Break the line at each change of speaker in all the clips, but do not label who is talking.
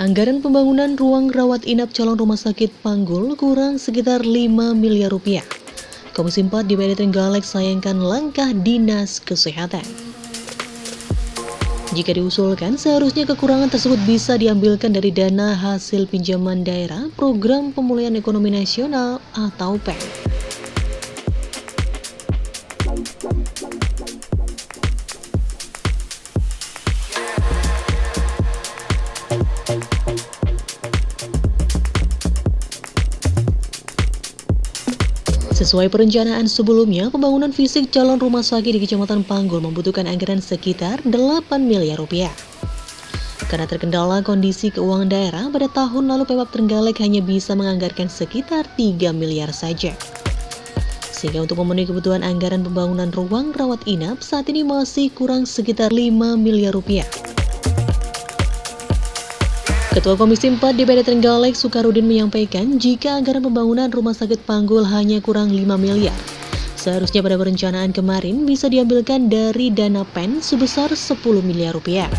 Anggaran pembangunan ruang rawat inap calon rumah sakit Panggul kurang sekitar 5 miliar rupiah. Komisi 4 DPRD Trenggalek sayangkan langkah Dinas Kesehatan. Jika diusulkan, seharusnya kekurangan tersebut bisa diambilkan dari dana hasil pinjaman daerah Program Pemulihan Ekonomi Nasional atau PEN. Sesuai perencanaan sebelumnya, pembangunan fisik calon rumah sakit di Kecamatan Panggul membutuhkan anggaran sekitar 8 miliar rupiah. Karena terkendala kondisi keuangan daerah, pada tahun lalu Pemkab Trenggalek hanya bisa menganggarkan sekitar 3 miliar saja. Sehingga untuk memenuhi kebutuhan anggaran pembangunan ruang rawat inap saat ini masih kurang sekitar 5 miliar rupiah. Ketua Komisi 4 DPRD Trenggalek Sukarudin menyampaikan jika anggaran pembangunan rumah sakit Panggul hanya kurang 5 miliar. Seharusnya pada perencanaan kemarin bisa diambilkan dari dana PEN sebesar 10 miliar rupiah.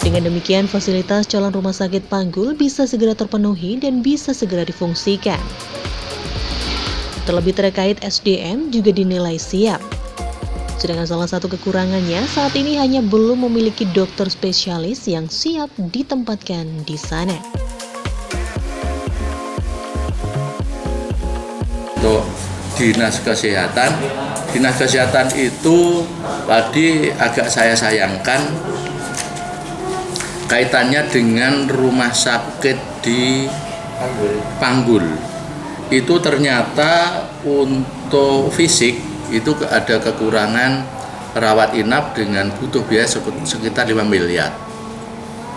Dengan demikian fasilitas calon rumah sakit Panggul bisa segera terpenuhi dan bisa segera difungsikan. Terlebih terkait SDM juga dinilai siap. Sedangkan salah satu kekurangannya saat ini hanya belum memiliki dokter spesialis yang siap ditempatkan di sana.
Untuk Dinas Kesehatan itu tadi agak saya sayangkan kaitannya dengan rumah sakit di Panggul. Itu ternyata untuk fisik itu ada kekurangan rawat inap dengan butuh biaya sekitar 5 miliar.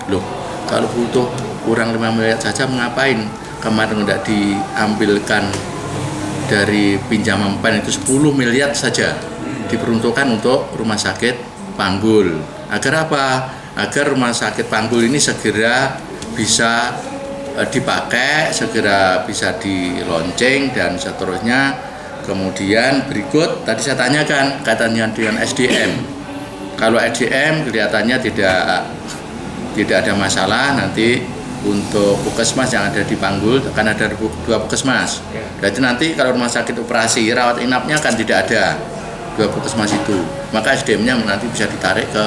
Loh, kalau butuh kurang 5 miliar saja mengapain? Kemarin tidak diambilkan dari pinjaman PEN itu 10 miliar saja diperuntukkan untuk rumah sakit Panggul. Agar apa? Agar rumah sakit Panggul ini segera bisa dipakai, segera bisa dilonceng dan seterusnya. Kemudian berikut tadi saya tanyakan kaitannya dengan SDM. Kalau SDM kelihatannya tidak ada masalah, nanti untuk puskesmas yang ada di Panggul akan ada 2 puskesmas. Berarti nanti kalau rumah sakit operasi rawat inapnya kan tidak ada 2 puskesmas itu. Maka SDM-nya nanti bisa ditarik ke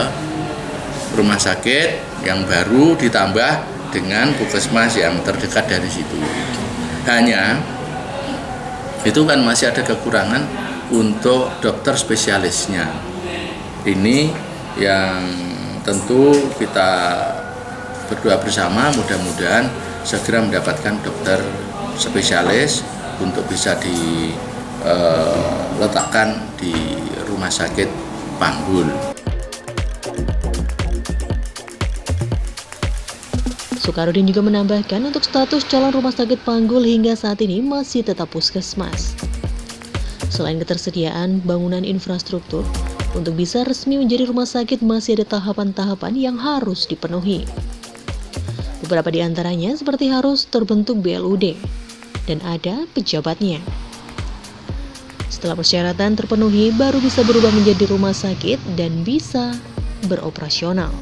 rumah sakit yang baru ditambah dengan puskesmas yang terdekat dari situ. Hanya itu kan masih ada kekurangan untuk dokter spesialisnya. Ini yang tentu kita berdoa bersama mudah-mudahan segera mendapatkan dokter spesialis untuk bisa diletakkan di rumah sakit Panggul.
Sukarudin juga menambahkan untuk status calon rumah sakit Panggul hingga saat ini masih tetap puskesmas. Selain ketersediaan bangunan infrastruktur, untuk bisa resmi menjadi rumah sakit masih ada tahapan-tahapan yang harus dipenuhi. Beberapa di antaranya seperti harus terbentuk BLUD dan ada pejabatnya. Setelah persyaratan terpenuhi, baru bisa berubah menjadi rumah sakit dan bisa beroperasional.